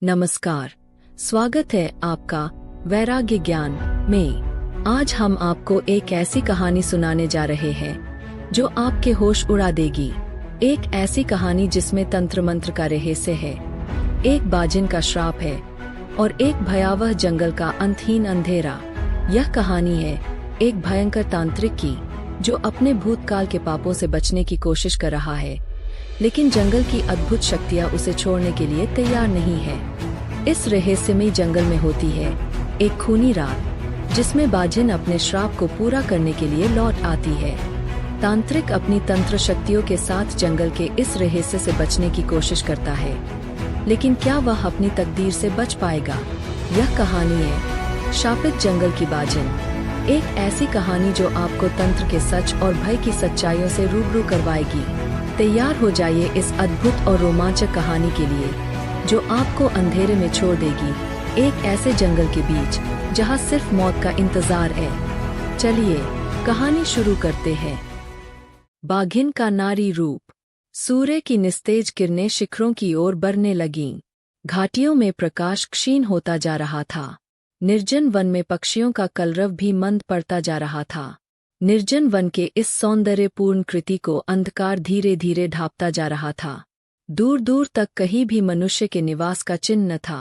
नमस्कार। स्वागत है आपका वैराग्य ज्ञान में। आज हम आपको एक ऐसी कहानी सुनाने जा रहे हैं जो आपके होश उड़ा देगी। एक ऐसी कहानी जिसमें तंत्र मंत्र का रहस्य है, एक बाजिन का श्राप है और एक भयावह जंगल का अंतहीन अंधेरा। यह कहानी है एक भयंकर तांत्रिक की जो अपने भूतकाल के पापों से बचने की कोशिश कर रहा है, लेकिन जंगल की अद्भुत शक्तियां उसे छोड़ने के लिए तैयार नहीं है। इस रहस्यमयी जंगल में होती है एक खूनी रात जिसमें बाजिन अपने श्राप को पूरा करने के लिए लौट आती है। तांत्रिक अपनी तंत्र शक्तियों के साथ जंगल के इस रहस्य से बचने की कोशिश करता है, लेकिन क्या वह अपनी तकदीर से बच पाएगा? यह कहानी है शापित जंगल की बाजिन। एक ऐसी कहानी जो आपको तंत्र के सच और भय की सच्चाइयों से रूबरू करवाएगी। तैयार हो जाइए इस अद्भुत और रोमांचक कहानी के लिए जो आपको अंधेरे में छोड़ देगी, एक ऐसे जंगल के बीच जहां सिर्फ मौत का इंतजार है। चलिए कहानी शुरू करते हैं। बाघिन का नारी रूप। सूर्य की निस्तेज किरणें शिखरों की ओर बढ़ने लगीं। घाटियों में प्रकाश क्षीण होता जा रहा था। निर्जन वन में पक्षियों का कलरव भी मंद पड़ता जा रहा था। निर्जन वन के इस सौंदर्यपूर्ण कृति को अंधकार धीरे धीरे ढांपता जा रहा था। दूर दूर तक कहीं भी मनुष्य के निवास का चिन्ह न था।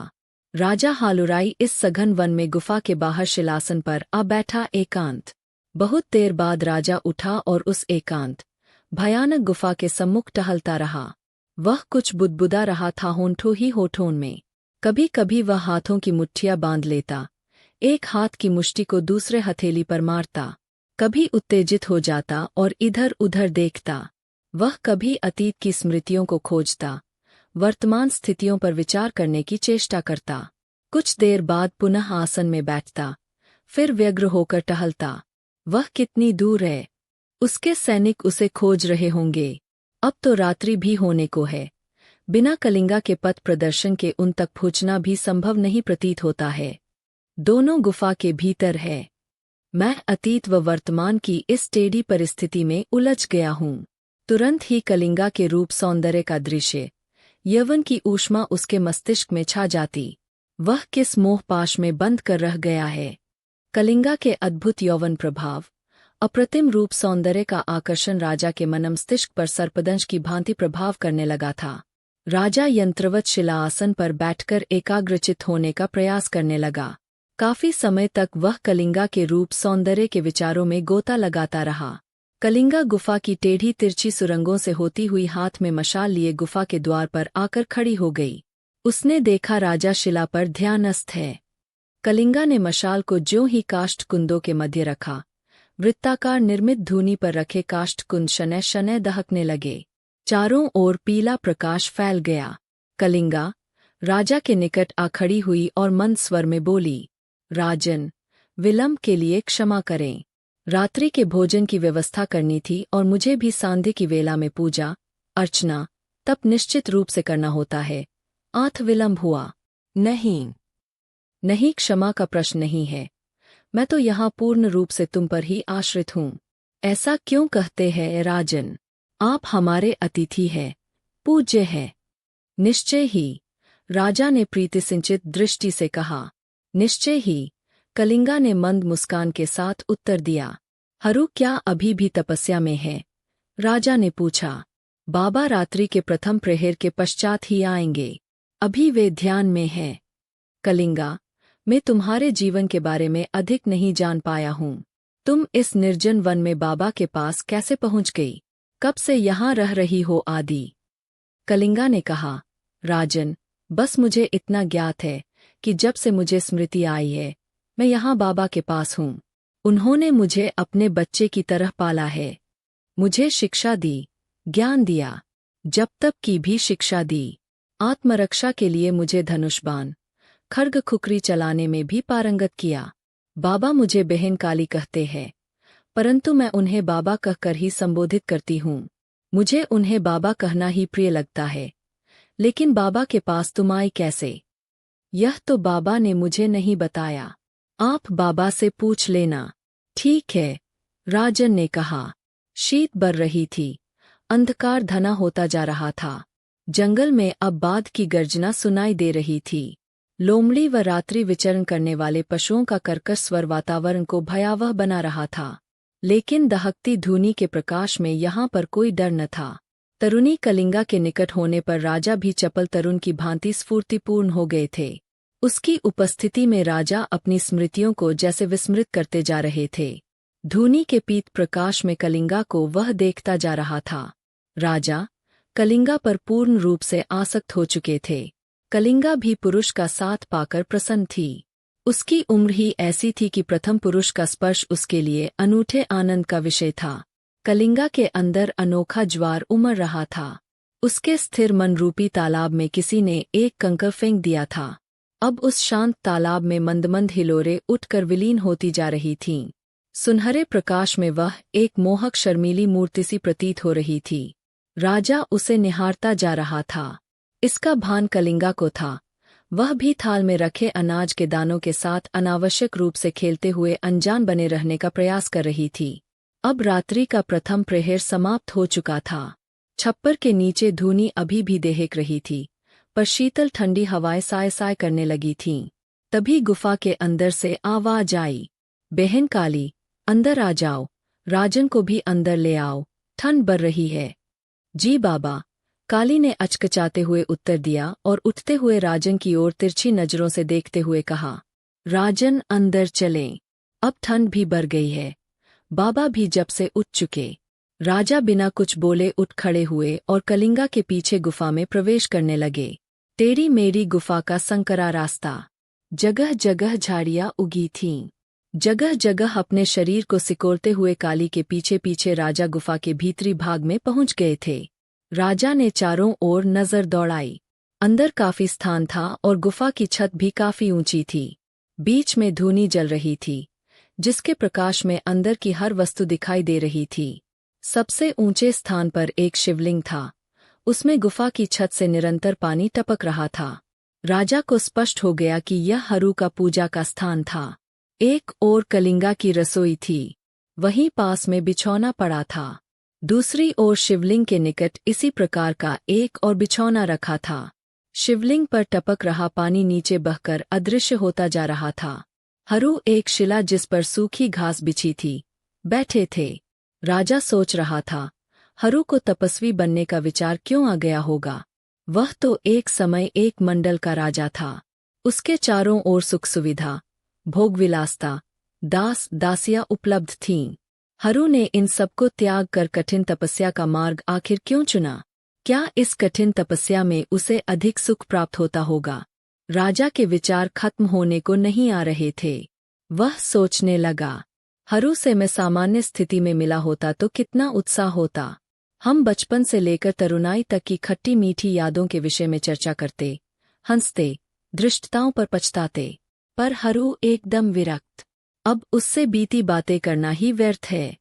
राजा हालुराई इस सघन वन में गुफा के बाहर शिलासन पर आ बैठा एकांत। बहुत देर बाद राजा उठा और उस एकांत भयानक गुफा के सम्मुख टहलता रहा। वह कुछ बुदबुदा रहा था होंठों ही होठों में। कभी कभी वह हाथों की मुट्ठियां बांध लेता, एक हाथ की मुष्टि को दूसरे हथेली पर मारता। कभी उत्तेजित हो जाता और इधर उधर देखता। वह कभी अतीत की स्मृतियों को खोजता, वर्तमान स्थितियों पर विचार करने की चेष्टा करता। कुछ देर बाद पुनः आसन में बैठता, फिर व्यग्र होकर टहलता। वह कितनी दूर है? उसके सैनिक उसे खोज रहे होंगे। अब तो रात्रि भी होने को है। बिना कलिंगा के पथ प्रदर्शन के उन तक पहुंचना भी संभव नहीं प्रतीत होता है। दोनों गुफा के भीतर है। मैं अतीत व वर्तमान की इस टेढ़ी परिस्थिति में उलझ गया हूँ। तुरंत ही कलिंगा के रूप सौंदर्य का दृश्य, यौवन की ऊष्मा उसके मस्तिष्क में छा जाती। वह किस मोहपाश में बंद कर रह गया है? कलिंगा के अद्भुत यौवन प्रभाव, अप्रतिम रूप सौंदर्य का आकर्षण राजा के मनमस्तिष्क पर सर्पदंश की भांति प्रभाव करने लगा था। राजा यंत्रवत शिलाआसन पर बैठकर एकाग्रचित होने का प्रयास करने लगा। काफी समय तक वह कलिंगा के रूप सौंदर्य के विचारों में गोता लगाता रहा। कलिंगा गुफा की टेढ़ी तिरछी सुरंगों से होती हुई हाथ में मशाल लिए गुफा के द्वार पर आकर खड़ी हो गई। उसने देखा राजा शिला पर ध्यानस्थ है। कलिंगा ने मशाल को ज्यों ही काष्ठ कुंदों के मध्य रखा, वृत्ताकार निर्मित धूनी पर रखे काष्ठ कुंद शनय शनय दहकने लगे। चारों ओर पीला प्रकाश फैल गया। कलिंगा राजा के निकट आ खड़ी हुई और मंद स्वर में बोली, राजन, विलंब के लिए क्षमा करें। रात्रि के भोजन की व्यवस्था करनी थी और मुझे भी सांध्य की वेला में पूजा अर्चना तप निश्चित रूप से करना होता है। आठ विलंब हुआ। नहीं, क्षमा का प्रश्न नहीं है। मैं तो यहाँ पूर्ण रूप से तुम पर ही आश्रित हूँ। ऐसा क्यों कहते हैं राजन? आप हमारे अतिथि हैं, पूज्य हैं। निश्चय ही, राजा ने प्रीति सिंचित दृष्टि से कहा। निश्चय ही, कलिंगा ने मंद मुस्कान के साथ उत्तर दिया। हरू क्या अभी भी तपस्या में है? राजा ने पूछा। बाबा रात्रि के प्रथम प्रहर के पश्चात ही आएंगे। अभी वे ध्यान में हैं। कलिंगा, मैं तुम्हारे जीवन के बारे में अधिक नहीं जान पाया हूँ। तुम इस निर्जन वन में बाबा के पास कैसे पहुँच गई? कब से यहाँ रह रही हो आदि? कलिंगा ने कहा, राजन, बस मुझे इतना ज्ञात है कि जब से मुझे स्मृति आई है, मैं यहाँ बाबा के पास हूँ। उन्होंने मुझे अपने बच्चे की तरह पाला है। मुझे शिक्षा दी, ज्ञान दिया, जब तक की भी शिक्षा दी। आत्मरक्षा के लिए मुझे धनुषबाण, खड्ग खुकरी चलाने में भी पारंगत किया। बाबा मुझे बहन काली कहते हैं, परंतु मैं उन्हें बाबा कहकर ही संबोधित करती हूँ। मुझे उन्हें बाबा कहना ही प्रिय लगता है। लेकिन बाबा के पास तुम आई कैसे? यह तो बाबा ने मुझे नहीं बताया। आप बाबा से पूछ लेना। ठीक है, राजन ने कहा। शीत बढ़ रही थी। अंधकार घना होता जा रहा था। जंगल में अब बाघ की गर्जना सुनाई दे रही थी। लोमड़ी व रात्रि विचरण करने वाले पशुओं का कर्कश स्वर वातावरण को भयावह बना रहा था। लेकिन दहकती धूनी के प्रकाश में यहाँ पर कोई डर न था। तरुणी कलिंगा के निकट होने पर राजा भी चपल तरुण की भांति स्फूर्तिपूर्ण हो गए थे। उसकी उपस्थिति में राजा अपनी स्मृतियों को जैसे विस्मृत करते जा रहे थे। धूनी के पीत प्रकाश में कलिंगा को वह देखता जा रहा था। राजा कलिंगा पर पूर्ण रूप से आसक्त हो चुके थे। कलिंगा भी पुरुष का साथ पाकर प्रसन्न थी। उसकी उम्र ही ऐसी थी कि प्रथम पुरुष का स्पर्श उसके लिए अनूठे आनंद का विषय था। कलिंगा के अंदर अनोखा ज्वार उमड़ रहा था। उसके स्थिर मन रूपी तालाब में किसी ने एक कंकर फेंक दिया था। अब उस शांत तालाब में मंद हिलोरे उठकर विलीन होती जा रही थीं। सुनहरे प्रकाश में वह एक मोहक शर्मीली मूर्ति सी प्रतीत हो रही थी। राजा उसे निहारता जा रहा था। इसका भान कलिंगा को था। वह भी थाल में रखे अनाज के दानों के साथ अनावश्यक रूप से खेलते हुए अनजान बने रहने का प्रयास कर रही थी। अब रात्रि का प्रथम प्रहर समाप्त हो चुका था। छप्पर के नीचे धूनी अभी भी दहक रही थी, पर शीतल ठंडी हवाएं साय साय करने लगी थीं। तभी गुफा के अंदर से आवाज आई, बहन काली, अंदर आ जाओ, राजन को भी अंदर ले आओ, ठंड बढ़ रही है। जी बाबा, काली ने अचकचाते हुए उत्तर दिया और उठते हुए राजन की ओर तिरछी नजरों से देखते हुए कहा, राजन अंदर चलें, अब ठंड भी बढ़ गई है। बाबा भी जब से उठ चुके। राजा बिना कुछ बोले उठ खड़े हुए और कलिंगा के पीछे गुफा में प्रवेश करने लगे। टेढ़ी मेढ़ी गुफा का संकरा रास्ता, जगह जगह झाड़ियां उगी थीं। जगह जगह अपने शरीर को सिकोड़ते हुए काली के पीछे पीछे राजा गुफा के भीतरी भाग में पहुंच गए थे। राजा ने चारों ओर नजर दौड़ाई। अंदर काफी स्थान था और गुफा की छत भी काफी ऊंची थी। बीच में धूनी जल रही थी, जिसके प्रकाश में अंदर की हर वस्तु दिखाई दे रही थी। सबसे ऊंचे स्थान पर एक शिवलिंग था। उसमें गुफा की छत से निरंतर पानी टपक रहा था। राजा को स्पष्ट हो गया कि यह हरु का पूजा का स्थान था। एक ओर कलिंगा की रसोई थी, वहीं पास में बिछौना पड़ा था। दूसरी ओर शिवलिंग के निकट इसी प्रकार का एक और बिछौना रखा था। शिवलिंग पर टपक रहा पानी नीचे बहकर अदृश्य होता जा रहा था। हरु एक शिला जिस पर सूखी घास बिछी थी, बैठे थे। राजा सोच रहा था, हरु को तपस्वी बनने का विचार क्यों आ गया होगा। वह तो एक समय एक मंडल का राजा था। उसके चारों ओर सुख सुविधा, भोगविलासता, दास दासियां उपलब्ध थीं। हरु ने इन सबको त्याग कर कठिन तपस्या का मार्ग आखिर क्यों चुना। क्या इस कठिन तपस्या में उसे अधिक सुख प्राप्त होता होगा। राजा के विचार खत्म होने को नहीं आ रहे थे। वह सोचने लगा, हरु से मैं सामान्य स्थिति में मिला होता तो कितना उत्साह होता। हम बचपन से लेकर तरुणाई तक की खट्टी मीठी यादों के विषय में चर्चा करते, हंसते, धृष्टताओं पर पछताते। पर हरु एकदम विरक्त। अब उससे बीती बातें करना ही व्यर्थ है।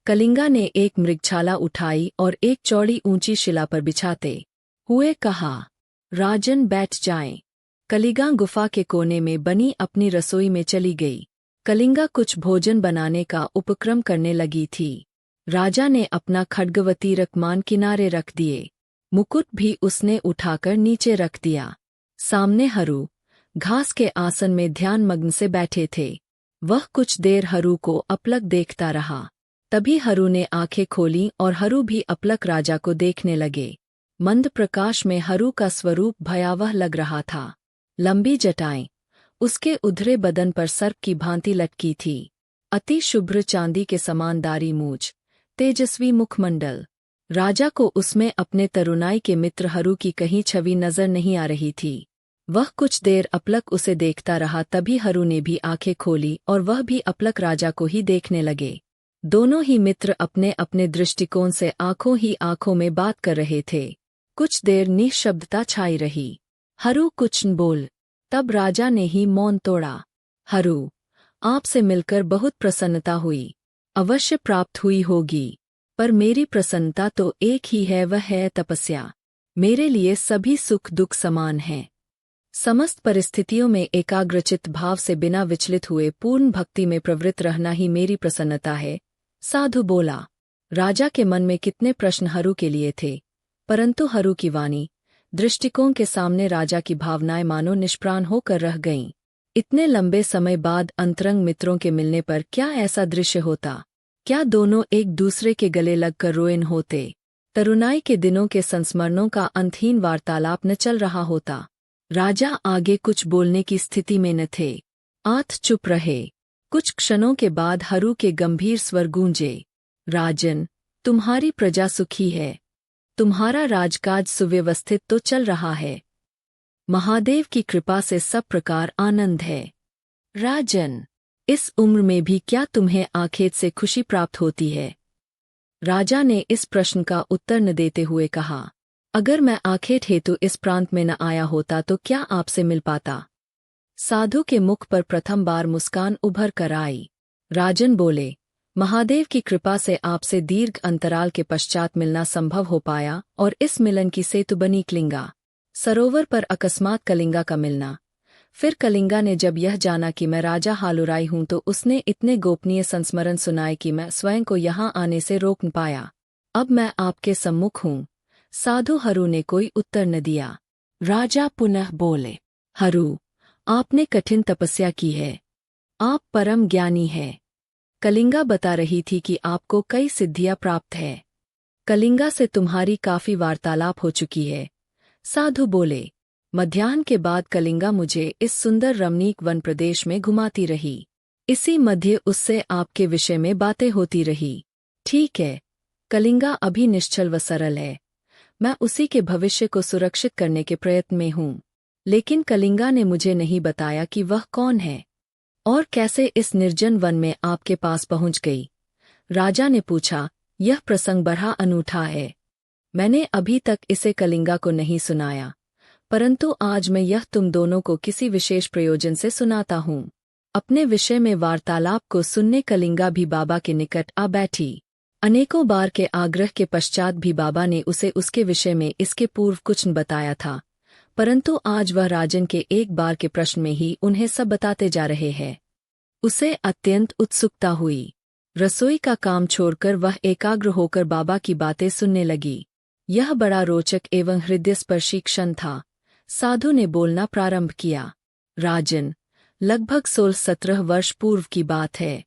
कलिंगा ने एक मृगछाला उठाई और एक चौड़ी ऊंची शिला पर बिछाते हुए कहा, राजन बैठ जाएं। कलिंगा गुफा के कोने में बनी अपनी रसोई में चली गई। कलिंगा कुछ भोजन बनाने का उपक्रम करने लगी थी। राजा ने अपना खड्गवती रकमान किनारे रख दिए। मुकुट भी उसने उठाकर नीचे रख दिया। सामने हरु घास के आसन में ध्यानमग्न से बैठे थे। वह कुछ देर हरु को अपलक देखता रहा। तभी हरु ने आंखें खोलीं और हरु भी अपलक राजा को देखने लगे। मंद प्रकाश में हरु का स्वरूप भयावह लग रहा था। लंबी जटाएं, उसके उधरे बदन पर सर्प की भांति लटकी थी। अति शुभ्र चांदी के समान दाढ़ी मूछ, तेजस्वी मुखमंडल। राजा को उसमें अपने तरुणाई के मित्र हरु की कहीं छवि नजर नहीं आ रही थी। वह कुछ देर अपलक उसे देखता रहा। तभी हरु ने भी आंखें खोली और वह भी अपलक राजा को ही देखने लगे। दोनों ही मित्र अपने अपने दृष्टिकोण से आंखों ही आंखों में बात कर रहे थे। कुछ देर निःशब्दता छाई रही। हरु कुछ न बोल। तब राजा ने ही मौन तोड़ा। हरु, आपसे मिलकर बहुत प्रसन्नता हुई। अवश्य प्राप्त हुई होगी, पर मेरी प्रसन्नता तो एक ही है, वह है तपस्या। मेरे लिए सभी सुख दुख समान हैं। समस्त परिस्थितियों में एकाग्रचित्त भाव से बिना विचलित हुए पूर्ण भक्ति में प्रवृत्त रहना ही मेरी प्रसन्नता है। साधु बोला। राजा के मन में कितने प्रश्न हरु के लिए थे, परंतु हरु की वाणी दृष्टिकोण के सामने राजा की भावनाएं मानो निष्प्राण होकर रह गईं। इतने लंबे समय बाद अंतरंग मित्रों के मिलने पर क्या ऐसा दृश्य होता? क्या दोनों एक दूसरे के गले लगकर रोए होते? तरुणाई के दिनों के संस्मरणों का अंतहीन वार्तालाप न चल रहा होता? राजा आगे कुछ बोलने की स्थिति में न थे। आठ चुप रहे। कुछ क्षणों के बाद हरू के गंभीर स्वर गूंजे। राजन, तुम्हारी प्रजा सुखी है। तुम्हारा राजकाज सुव्यवस्थित तो चल रहा है। महादेव की कृपा से सब प्रकार आनंद है। राजन, इस उम्र में भी क्या तुम्हें आखेट से खुशी प्राप्त होती है? राजा ने इस प्रश्न का उत्तर न देते हुए कहा, अगर मैं आखेट हेतु इस प्रांत में न आया होता तो क्या आपसे मिल पाता? साधु के मुख पर प्रथम बार मुस्कान उभर कर आई। राजन बोले, महादेव की कृपा से आपसे दीर्घ अंतराल के पश्चात मिलना संभव हो पाया और इस मिलन की सेतु बनी कलिंगा। सरोवर पर अकस्मात कलिंगा का मिलना। फिर कलिंगा ने जब यह जाना कि मैं राजा हालुराई हूं तो उसने इतने गोपनीय संस्मरण सुनाए कि मैं स्वयं को यहाँ आने से रोक न पाया। अब मैं आपके सम्मुख हूँ। साधु हरू ने कोई उत्तर न दिया। राजा पुनः बोले, हरू, आपने कठिन तपस्या की है। आप परम ज्ञानी हैं। कलिंगा बता रही थी कि आपको कई सिद्धियां प्राप्त है। कलिंगा से तुम्हारी काफी वार्तालाप हो चुकी है। साधु बोले, मध्याह्न के बाद कलिंगा मुझे इस सुंदर रमणीक वन प्रदेश में घुमाती रही। इसी मध्य उससे आपके विषय में बातें होती रही। ठीक है, कलिंगा अभी निश्चल व सरल है। मैं उसी के भविष्य को सुरक्षित करने के प्रयत्न में हूँ। लेकिन कलिंगा ने मुझे नहीं बताया कि वह कौन है और कैसे इस निर्जन वन में आपके पास पहुंच गई। राजा ने पूछा, यह प्रसंग बड़ा अनूठा है। मैंने अभी तक इसे कलिंगा को नहीं सुनाया, परंतु आज मैं यह तुम दोनों को किसी विशेष प्रयोजन से सुनाता हूँ। अपने विषय में वार्तालाप को सुनने कलिंगा भी बाबा के निकट आ बैठी। अनेकों बार के आग्रह के पश्चात भी बाबा ने उसे उसके विषय में इसके पूर्व कुछ न बताया था, परंतु आज वह राजन के एक बार के प्रश्न में ही उन्हें सब बताते जा रहे हैं। उसे अत्यंत उत्सुकता हुई। रसोई का काम छोड़कर वह एकाग्र होकर बाबा की बातें सुनने लगी। यह बड़ा रोचक एवं हृदयस्पर्शी क्षण था। साधु ने बोलना प्रारंभ किया। राजन, लगभग 16-17 वर्ष पूर्व की बात है।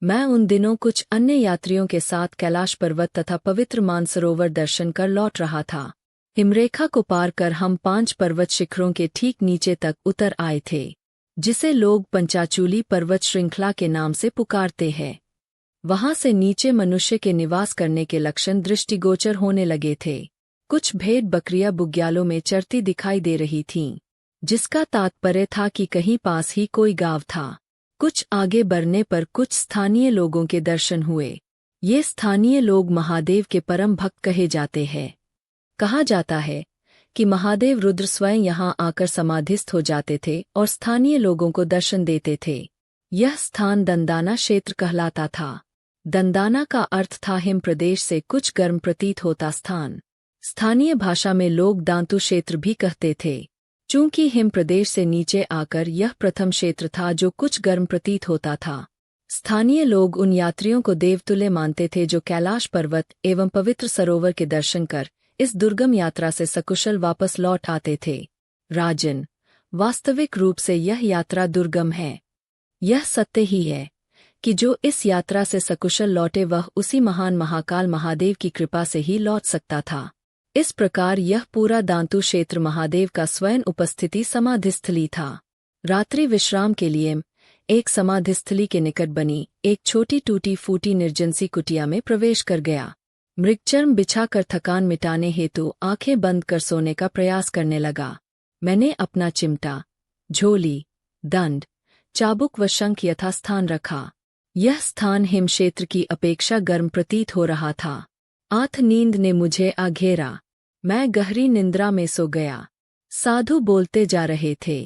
मैं उन दिनों कुछ अन्य यात्रियों के साथ कैलाश पर्वत तथा पवित्र मानसरोवर दर्शन कर लौट रहा था। हिमरेखा को पार कर हम 5 पर्वत शिखरों के ठीक नीचे तक उतर आए थे, जिसे लोग पंचाचूली पर्वत श्रृंखला के नाम से पुकारते हैं। वहां से नीचे मनुष्य के निवास करने के लक्षण दृष्टिगोचर होने लगे थे। कुछ भेड़ बकरियां बुग्यालों में चरती दिखाई दे रही थीं, जिसका तात्पर्य था कि कहीं पास ही कोई गांव था। कुछ आगे बढ़ने पर कुछ स्थानीय लोगों के दर्शन हुए। ये स्थानीय लोग महादेव के परम भक्त कहे जाते हैं। कहा जाता है कि महादेव रुद्र स्वयं यहाँ आकर समाधिस्थ हो जाते थे और स्थानीय लोगों को दर्शन देते थे। यह स्थान दंदाना क्षेत्र कहलाता था। दंदाना का अर्थ था हिम प्रदेश से कुछ गर्म प्रतीत होता स्थान। स्थानीय भाषा में लोग दांतु क्षेत्र भी कहते थे। चूंकि हिम प्रदेश से नीचे आकर यह प्रथम क्षेत्र था जो कुछ गर्म प्रतीत होता था। स्थानीय लोग उन यात्रियों को देवतुल्य मानते थे जो कैलाश पर्वत एवं पवित्र सरोवर के दर्शन कर इस दुर्गम यात्रा से सकुशल वापस लौट आते थे। राजन, वास्तविक रूप से यह यात्रा दुर्गम है। यह सत्य ही है कि जो इस यात्रा से सकुशल लौटे वह उसी महान महाकाल महादेव की कृपा से ही लौट सकता था। इस प्रकार यह पूरा दांतु क्षेत्र महादेव का स्वयं उपस्थिति समाधिस्थली था। रात्रि विश्राम के लिए एक समाधिस्थली के निकट बनी एक छोटी टूटी फूटी निर्जनसी कुटिया में प्रवेश कर गया। मृगचर्म बिछाकर थकान मिटाने हेतु आंखें बंद कर सोने का प्रयास करने लगा। मैंने अपना चिमटा, झोली, दंड, चाबुक व शंख यथास्थान रखा। यह स्थान हिम क्षेत्र की अपेक्षा गर्म प्रतीत हो रहा था। आंख नींद ने मुझे घेरा। मैं गहरी निंद्रा में सो गया। साधु बोलते जा रहे थे।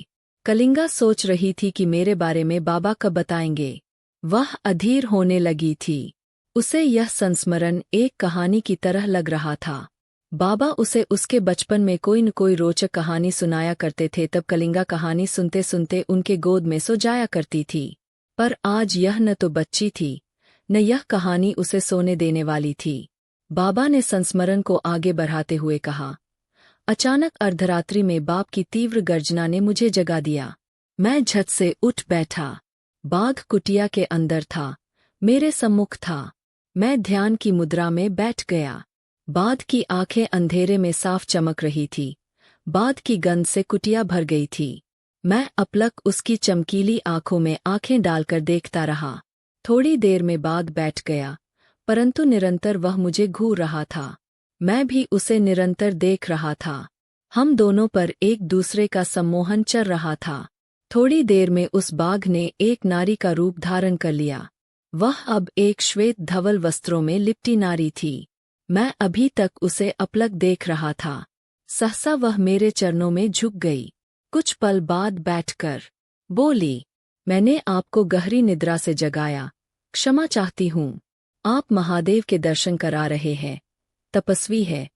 कलिंगा सोच रही थी कि मेरे बारे में बाबा कब बताएंगे। वह अधीर होने लगी थी। उसे यह संस्मरण एक कहानी की तरह लग रहा था। बाबा उसे उसके बचपन में कोई न कोई रोचक कहानी सुनाया करते थे। तब कलिंगा कहानी सुनते सुनते उनके गोद में सो जाया करती थी। पर आज यह न तो बच्ची थी, न यह कहानी उसे सोने देने वाली थी। बाबा ने संस्मरण को आगे बढ़ाते हुए कहा, अचानक अर्धरात्रि में बाप की तीव्र गर्जना ने मुझे जगा दिया। मैं झट से उठ बैठा। बाघ कुटिया के अंदर था, मेरे सम्मुख था। मैं ध्यान की मुद्रा में बैठ गया। बाघ की आंखें अंधेरे में साफ चमक रही थी। बाघ की गंध से कुटिया भर गई थी। मैं अपलक उसकी चमकीली आंखों में आंखें डालकर देखता रहा। थोड़ी देर में बाघ बैठ गया, परंतु निरंतर वह मुझे घूर रहा था। मैं भी उसे निरंतर देख रहा था। हम दोनों पर एक दूसरे का सम्मोहन चल रहा था। थोड़ी देर में उस बाघ ने एक नारी का रूप धारण कर लिया। वह अब एक श्वेत धवल वस्त्रों में लिपटी नारी थी। मैं अभी तक उसे अपलक देख रहा था। सहसा वह मेरे चरणों में झुक गई। कुछ पल बाद बैठकर बोली, मैंने आपको गहरी निद्रा से जगाया, क्षमा चाहती हूँ। आप महादेव के दर्शन करा रहे हैं, तपस्वी है,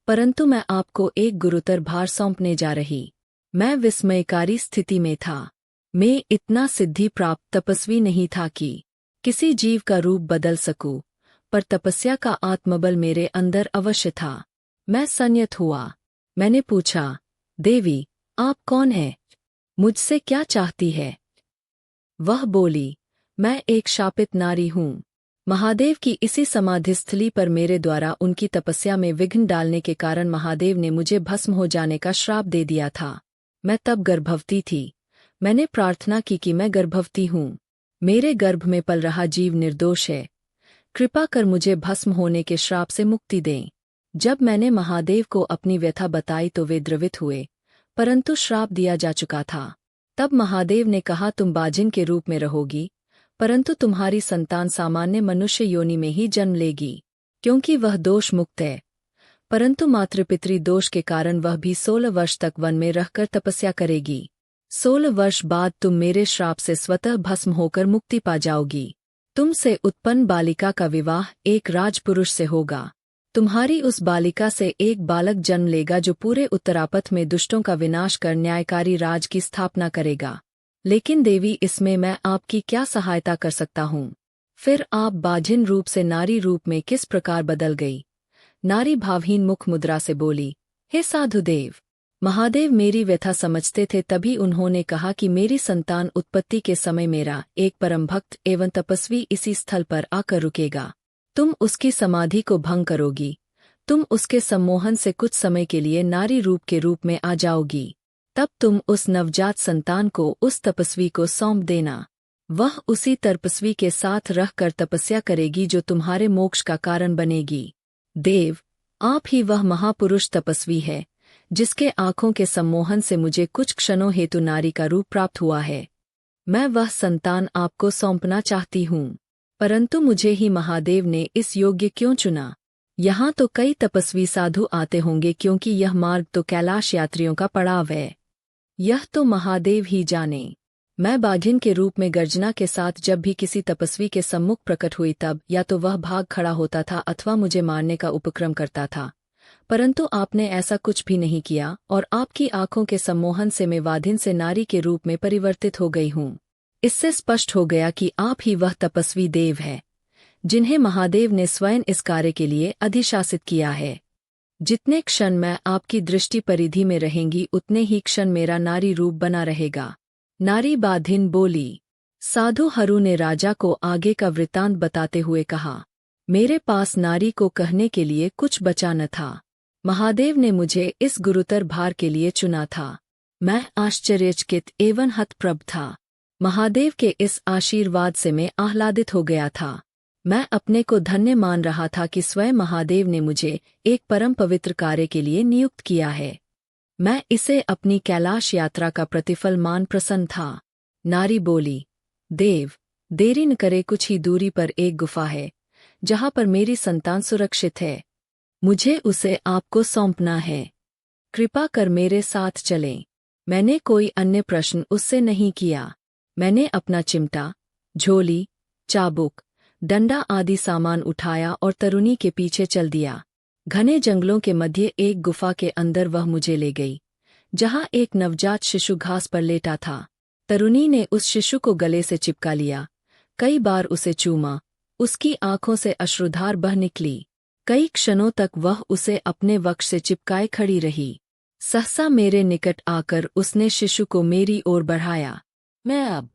परंतु मैं आपको एक गुरुतर भार सौंपने जा रही। मैं विस्मयकारी स्थिति में था। मैं इतना सिद्धि प्राप्त तपस्वी नहीं था कि किसी जीव का रूप बदल सकूं, पर तपस्या का आत्मबल मेरे अंदर अवश्य था। मैं संयत हुआ। मैंने पूछा, देवी, आप कौन हैं? मुझसे क्या चाहती है? वह बोली, मैं एक शापित नारी हूँ। महादेव की इसी समाधिस्थली पर मेरे द्वारा उनकी तपस्या में विघ्न डालने के कारण महादेव ने मुझे भस्म हो जाने का श्राप दे दिया था। मैं तब गर्भवती थी। मैंने प्रार्थना की कि मैं गर्भवती हूँ, मेरे गर्भ में पल रहा जीव निर्दोष है, कृपा कर मुझे भस्म होने के श्राप से मुक्ति दें। जब मैंने महादेव को अपनी व्यथा बताई तो वे द्रवित हुए, परंतु श्राप दिया जा चुका था। तब महादेव ने कहा, तुम बाजिन के रूप में रहोगी, परंतु तुम्हारी संतान सामान्य मनुष्य योनि में ही जन्म लेगी, क्योंकि वह दोष मुक्त है। परंतु मातृपितृ दोष के कारण वह भी 16 वर्ष तक वन में रहकर तपस्या करेगी। 16 वर्ष बाद तुम मेरे श्राप से स्वतः भस्म होकर मुक्ति पा जाओगी। तुमसे उत्पन्न बालिका का विवाह एक राजपुरुष से होगा। तुम्हारी उस बालिका से एक बालक जन्म लेगा जो पूरे उत्तरापथ में दुष्टों का विनाश कर न्यायकारी राज की स्थापना करेगा। लेकिन देवी, इसमें मैं आपकी क्या सहायता कर सकता हूँ? फिर आप बाझिन रूप से नारी रूप में किस प्रकार बदल गई? नारी भावहीन मुख मुद्रा से बोली, हे साधुदेव, महादेव मेरी व्यथा समझते थे, तभी उन्होंने कहा कि मेरी संतान उत्पत्ति के समय मेरा एक परम भक्त एवं तपस्वी इसी स्थल पर आकर रुकेगा। तुम उसकी समाधि को भंग करोगी। तुम उसके सम्मोहन से कुछ समय के लिए नारी रूप के रूप में आ जाओगी। तब तुम उस नवजात संतान को उस तपस्वी को सौंप देना। वह उसी तपस्वी के साथ रहकर तपस्या करेगी जो तुम्हारे मोक्ष का कारण बनेगी। देव, आप ही वह महापुरुष तपस्वी है जिसके आंखों के सम्मोहन से मुझे कुछ क्षणों हेतु नारी का रूप प्राप्त हुआ है। मैं वह संतान आपको सौंपना चाहती हूँ, परंतु मुझे ही महादेव ने इस योग्य क्यों चुना? यहाँ तो कई तपस्वी साधु आते होंगे, क्योंकि यह मार्ग तो कैलाश यात्रियों का पड़ाव है। यह तो महादेव ही जाने। मैं बाघिन के रूप में गर्जना के साथ जब भी किसी तपस्वी के सम्मुख प्रकट हुई, तब या तो वह भाग खड़ा होता था अथवा मुझे मारने का उपक्रम करता था, परंतु आपने ऐसा कुछ भी नहीं किया और आपकी आंखों के सम्मोहन से मैं वाधिन से नारी के रूप में परिवर्तित हो गई हूँ। इससे स्पष्ट हो गया कि आप ही वह तपस्वी देव है जिन्हें महादेव ने स्वयं इस कार्य के लिए अधिशासित किया है। जितने क्षण मैं आपकी दृष्टि परिधि में रहेंगी, उतने ही क्षण मेरा नारी रूप बना रहेगा। नारी बाधिन बोली। साधु हरु ने राजा को आगे का वृत्तांत बताते हुए कहा, मेरे पास नारी को कहने के लिए कुछ बचा न था। महादेव ने मुझे इस गुरुतर भार के लिए चुना था। मैं आश्चर्यचकित एवं हतप्रभ था। महादेव के इस आशीर्वाद से मैं आह्लादित हो गया था। मैं अपने को धन्य मान रहा था कि स्वयं महादेव ने मुझे एक परम पवित्र कार्य के लिए नियुक्त किया है। मैं इसे अपनी कैलाश यात्रा का प्रतिफल मान प्रसन्न था। नारी बोली, देव, देरी न करे, कुछ ही दूरी पर एक गुफा है जहाँ पर मेरी संतान सुरक्षित है। मुझे उसे आपको सौंपना है। कृपा कर मेरे साथ चलें। मैंने कोई अन्य प्रश्न उससे नहीं किया। मैंने अपना चिमटा, झोली, चाबुक, डंडा आदि सामान उठाया और तरुणी के पीछे चल दिया। घने जंगलों के मध्य एक गुफा के अंदर वह मुझे ले गई, जहाँ एक नवजात शिशु घास पर लेटा था। तरुणी ने उस शिशु को गले से चिपका लिया, कई बार उसे चूमा। उसकी आंखों से अश्रुधार बह निकली। कई क्षणों तक वह उसे अपने वक्ष से चिपकाए खड़ी रही। सहसा मेरे निकट आकर उसने शिशु को मेरी ओर बढ़ाया। मैं अब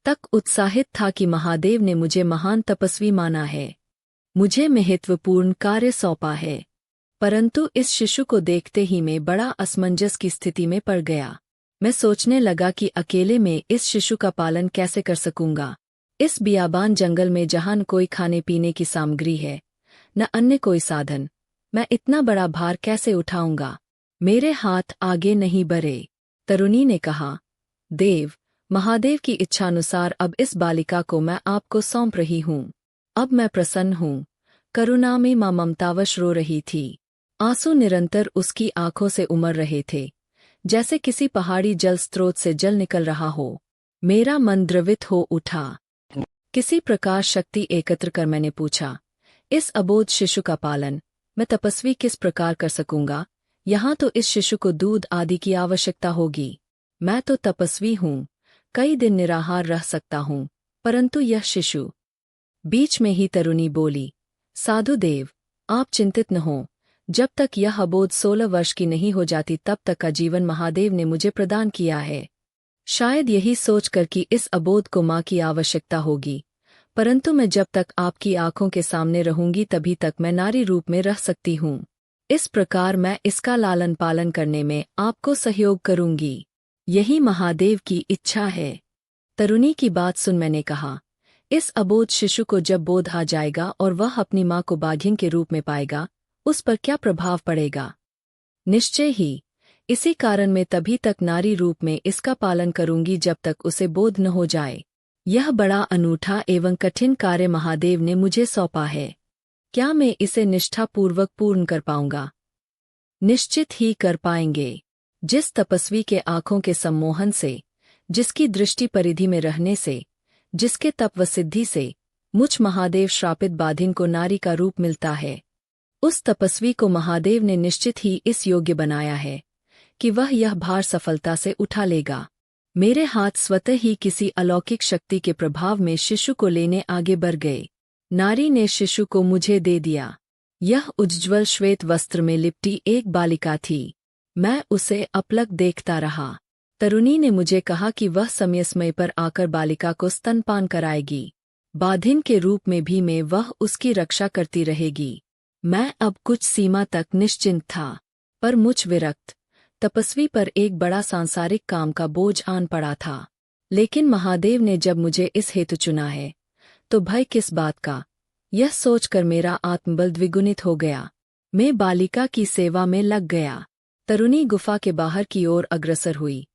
तक उत्साहित था कि महादेव ने मुझे महान तपस्वी माना है, मुझे महत्वपूर्ण कार्य सौंपा है, परंतु इस शिशु को देखते ही मैं बड़ा असमंजस की स्थिति में पड़ गया। मैं सोचने लगा कि अकेले में इस शिशु का पालन कैसे कर सकूंगा। इस बियाबान जंगल में जहां न कोई खाने पीने की सामग्री है, न अन्य कोई साधन, मैं इतना बड़ा भार कैसे उठाऊंगा। मेरे हाथ आगे नहीं बढ़े। तरुणी ने कहा, देव, महादेव की इच्छानुसार अब इस बालिका को मैं आपको सौंप रही हूँ। अब मैं प्रसन्न हूँ। करुणा में माँ ममतावश रो रही थी। आंसू निरंतर उसकी आंखों से उमड़ रहे थे, जैसे किसी पहाड़ी जल स्रोत से जल निकल रहा हो। मेरा मन द्रवित हो उठा। किसी प्रकार शक्ति एकत्र कर मैंने पूछा, इस अबोध शिशु का पालन मैं तपस्वी किस प्रकार कर सकूंगा। यहाँ तो इस शिशु को दूध आदि की आवश्यकता होगी। मैं तो तपस्वी हूँ, कई दिन निराहार रह सकता हूँ, परंतु यह शिशु। बीच में ही तरुणी बोली, साधुदेव, आप चिंतित न हो। जब तक यह अबोध 16 वर्ष की नहीं हो जाती तब तक का जीवन महादेव ने मुझे प्रदान किया है। शायद यही सोचकर कि इस अबोध को माँ की आवश्यकता होगी, परंतु मैं जब तक आपकी आंखों के सामने रहूंगी तभी तक मैं नारी रूप में रह सकती हूँ। इस प्रकार मैं इसका लालन पालन करने में आपको सहयोग करूंगी। यही महादेव की इच्छा है। तरुणी की बात सुन मैंने कहा, इस अबोध शिशु को जब बोध आ जाएगा और वह अपनी माँ को बाघिन के रूप में पाएगा, उस पर क्या प्रभाव पड़ेगा। निश्चय ही इसी कारण मैं तभी तक नारी रूप में इसका पालन करूंगी जब तक उसे बोध न हो जाए। यह बड़ा अनूठा एवं कठिन कार्य महादेव ने मुझे सौंपा है। क्या मैं इसे निष्ठापूर्वक पूर्ण कर पाऊंगा? निश्चित ही कर पाएंगे। जिस तपस्वी के आंखों के सम्मोहन से, जिसकी दृष्टि परिधि में रहने से, जिसके तप व सिद्धि से मुझ महादेव श्रापित बाधिन को नारी का रूप मिलता है, उस तपस्वी को महादेव ने निश्चित ही इस योग्य बनाया है कि वह यह भार सफलता से उठा लेगा। मेरे हाथ स्वतः ही किसी अलौकिक शक्ति के प्रभाव में शिशु को लेने आगे बढ़ गए। नारी ने शिशु को मुझे दे दिया। यह उज्ज्वल श्वेत वस्त्र में लिपटी एक बालिका थी। मैं उसे अपलक देखता रहा। तरुणी ने मुझे कहा कि वह समय पर आकर बालिका को स्तनपान कराएगी। बाधिन के रूप में भी मैं वह उसकी रक्षा करती रहेगी। मैं अब कुछ सीमा तक निश्चिंत था, पर मुझ विरक्त तपस्वी पर एक बड़ा सांसारिक काम का बोझ आन पड़ा था। लेकिन महादेव ने जब मुझे इस हेतु चुना है, तो भय किस बात का, यह सोचकर मेरा आत्मबल द्विगुणित हो गया। मैं बालिका की सेवा में लग गया। तरुणी गुफा के बाहर की ओर अग्रसर हुई।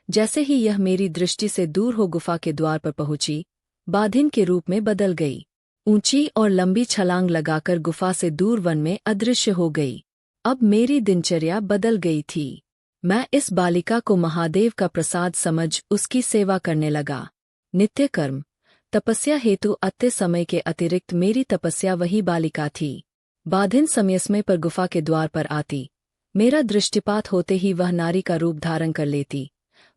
जैसे ही यह मेरी दृष्टि से दूर हो गुफा के द्वार पर पहुंची, बाधिन के रूप में बदल गई। ऊंची और लंबी छलांग लगाकर गुफा से दूर वन में अदृश्य हो गई। अब मेरी दिनचर्या बदल गई थी। मैं इस बालिका को महादेव का प्रसाद समझ उसकी सेवा करने लगा। नित्य कर्म, तपस्या हेतु अत्य समय के अतिरिक्त मेरी तपस्या वही बालिका थी। बाधिन समय पर गुफा के द्वार पर आती। मेरा दृष्टिपात होते ही वह नारी का रूप धारण कर लेती।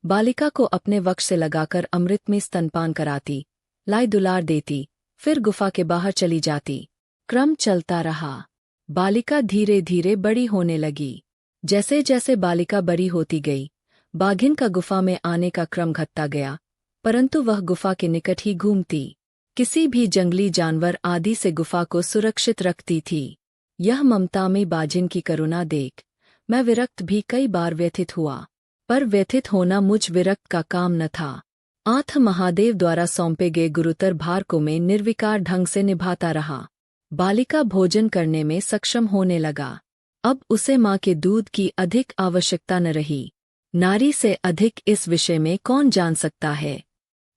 बालिका को अपने वक्ष से लगाकर अमृत में स्तनपान कराती, लाई दुलार देती, फिर गुफा के बाहर चली जाती। क्रम चलता रहा। बालिका धीरे धीरे बड़ी होने लगी। जैसे जैसे बालिका बड़ी होती गई, बाघिन का गुफा में आने का क्रम घटता गया, परंतु वह गुफा के निकट ही घूमती, किसी भी जंगली जानवर आदि से गुफा को सुरक्षित रखती थी। यह ममता में बाघिन की करुणा देख मैं विरक्त भी कई बार व्यथित हुआ, पर व्यथित होना मुझ विरक्त का काम न था। आठ महादेव द्वारा सौंपे गए गुरुतर भार को मैं निर्विकार ढंग से निभाता रहा। बालिका भोजन करने में सक्षम होने लगा। अब उसे माँ के दूध की अधिक आवश्यकता न रही। नारी से अधिक इस विषय में कौन जान सकता है।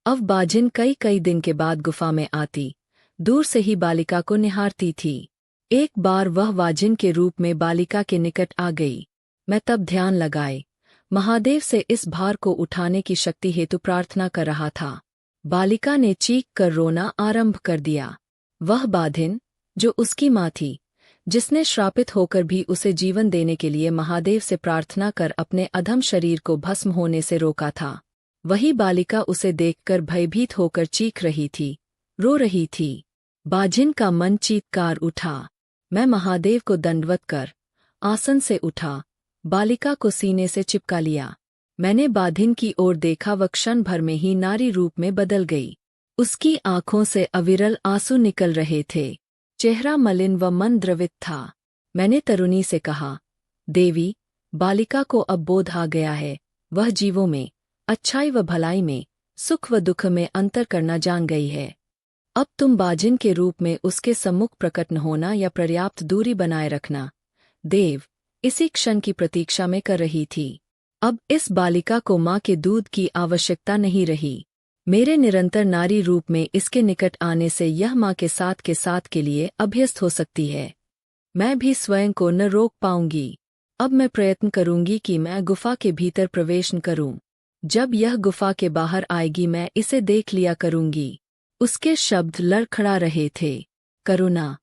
अब बाजिन कई कई दिन के बाद गुफा में आती, दूर से ही बालिका को निहारती थी। एक बार वह वाजिन के रूप में बालिका के निकट आ गई। मैं तब ध्यान लगाए महादेव से इस भार को उठाने की शक्ति हेतु प्रार्थना कर रहा था। बालिका ने चीख कर रोना आरंभ कर दिया। वह बाधिन, जो उसकी माँ थी, जिसने श्रापित होकर भी उसे जीवन देने के लिए महादेव से प्रार्थना कर अपने अधम शरीर को भस्म होने से रोका था, वही बालिका उसे देखकर भयभीत होकर चीख रही थी, रो रही थी। बाजिन का मन चीत्कार उठा। मैं महादेव को दंडवत कर आसन से उठा बालिका को सीने से चिपका लिया। मैंने बाधिन की ओर देखा, वह क्षण भर में ही नारी रूप में बदल गई। उसकी आंखों से अविरल आंसू निकल रहे थे, चेहरा मलिन व मन द्रवित था। मैंने तरुणी से कहा, देवी, बालिका को अब बोध आ गया है। वह जीवों में, अच्छाई व भलाई में, सुख व दुख में अंतर करना जान गई है। अब तुम बाजिन के रूप में उसके सम्मुख प्रकट न होना या पर्याप्त दूरी बनाए रखना। देव इसी क्षण की प्रतीक्षा में कर रही थी। अब इस बालिका को माँ के दूध की आवश्यकता नहीं रही। मेरे निरंतर नारी रूप में इसके निकट आने से यह माँ के साथ के लिए अभ्यस्त हो सकती है। मैं भी स्वयं को न रोक पाऊंगी। अब मैं प्रयत्न करूंगी कि मैं गुफा के भीतर प्रवेश न करूं। जब यह गुफा के बाहर आएगी मैं इसे देख लिया करूंगी। उसके शब्द लड़खड़ा रहे थे। करुणा,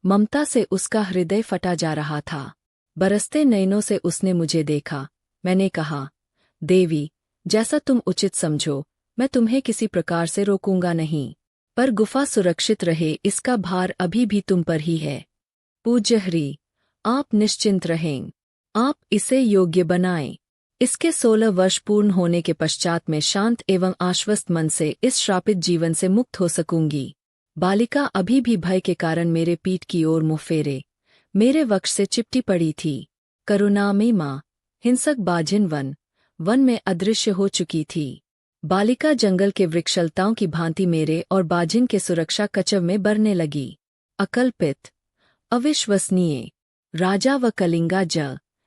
ममता से उसका हृदय फटा जा रहा था। बरसते नयनों से उसने मुझे देखा। मैंने कहा, देवी, जैसा तुम उचित समझो, मैं तुम्हें किसी प्रकार से रोकूंगा नहीं, पर गुफा सुरक्षित रहे इसका भार अभी भी तुम पर ही है। पूज्य हरि, आप निश्चिंत रहें। आप इसे योग्य बनाएं। इसके 16 वर्ष पूर्ण होने के पश्चात मैं शांत एवं आश्वस्त मन से इस श्रापित जीवन से मुक्त हो सकूंगी। बालिका अभी भी भय के कारण मेरे पीठ की ओर मुँह फेरे मेरे वक्ष से चिपटी पड़ी थी। करुणामयी माँ, हिंसक बाजिन वन में अदृश्य हो चुकी थी। बालिका जंगल के वृक्षलताओं की भांति मेरे और बाजिन के सुरक्षा कचव में बरने लगी। अकल्पित, अविश्वसनीय। राजा व कलिंगा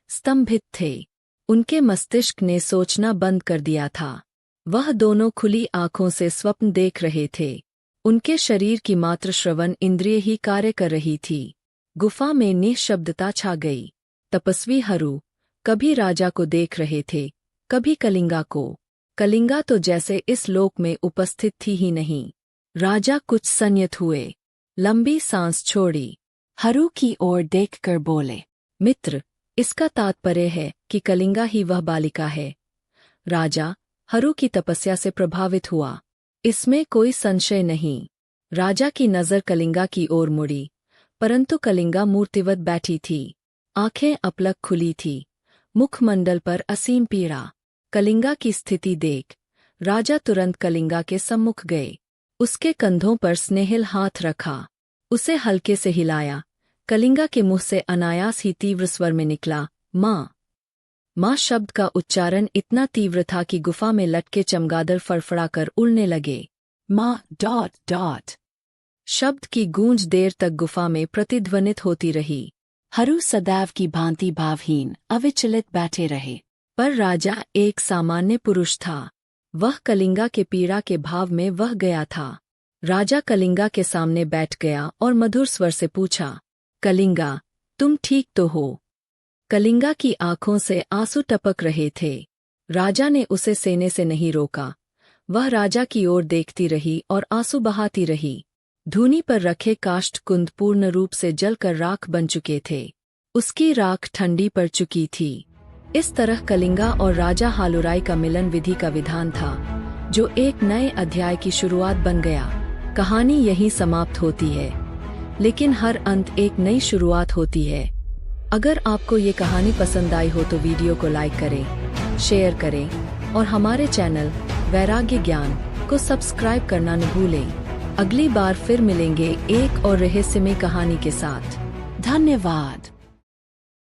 स्तंभित थे। उनके मस्तिष्क ने सोचना बंद कर दिया था। वह दोनों खुली आंखों से स्वप्न देख रहे थे। उनके शरीर की मात्र श्रवण इंद्रिय ही कार्य कर रही थी। गुफा में निःशब्दता छा गई। तपस्वी हरु कभी राजा को देख रहे थे, कभी कलिंगा को। कलिंगा तो जैसे इस लोक में उपस्थित थी ही नहीं। राजा कुछ संयत हुए, लंबी सांस छोड़ी, हरु की ओर देखकर बोले, मित्र, इसका तात्पर्य है कि कलिंगा ही वह बालिका है। राजा हरु की तपस्या से प्रभावित हुआ, इसमें कोई संशय नहीं। राजा की नज़र कलिंगा की ओर मुड़ी, परंतु कलिंगा मूर्तिवत बैठी थी। आंखें अपलक खुली थी, मुखमंडल पर असीम पीड़ा। कलिंगा की स्थिति देख राजा तुरंत कलिंगा के सम्मुख गए। उसके कंधों पर स्नेहिल हाथ रखा, उसे हल्के से हिलाया। कलिंगा के मुंह से अनायास ही तीव्र स्वर में निकला, माँ। माँ शब्द का उच्चारण इतना तीव्र था कि गुफा में लटके चमगादड़ फड़फड़ाकर उड़ने लगे। माँ ... शब्द की गूंज देर तक गुफा में प्रतिध्वनित होती रही। हरु सदैव की भांति भावहीन, अविचलित बैठे रहे। पर राजा एक सामान्य पुरुष था। वह कलिंगा के पीड़ा के भाव में वह गया था। राजा कलिंगा के सामने बैठ गया और मधुर स्वर से पूछा, कलिंगा, तुम ठीक तो हो? कलिंगा की आंखों से आंसू टपक रहे थे। राजा ने उसे सेने से नहीं रोका। वह राजा की ओर देखती रही और आंसू बहाती रही। धूनी पर रखे काष्ठ कुंद पूर्ण रूप से जलकर राख बन चुके थे। उसकी राख ठंडी पड़ चुकी थी। इस तरह कलिंगा और राजा हालुराई का मिलन विधि का विधान था, जो एक नए अध्याय की शुरुआत बन गया। कहानी यहीं समाप्त होती है, लेकिन हर अंत एक नई शुरुआत होती है। अगर आपको ये कहानी पसंद आई हो तो वीडियो को लाइक करें, शेयर करें और हमारे चैनल वैराग्य ज्ञान को सब्सक्राइब करना न भूलें। अगली बार फिर मिलेंगे एक और रहस्यमय कहानी के साथ। धन्यवाद।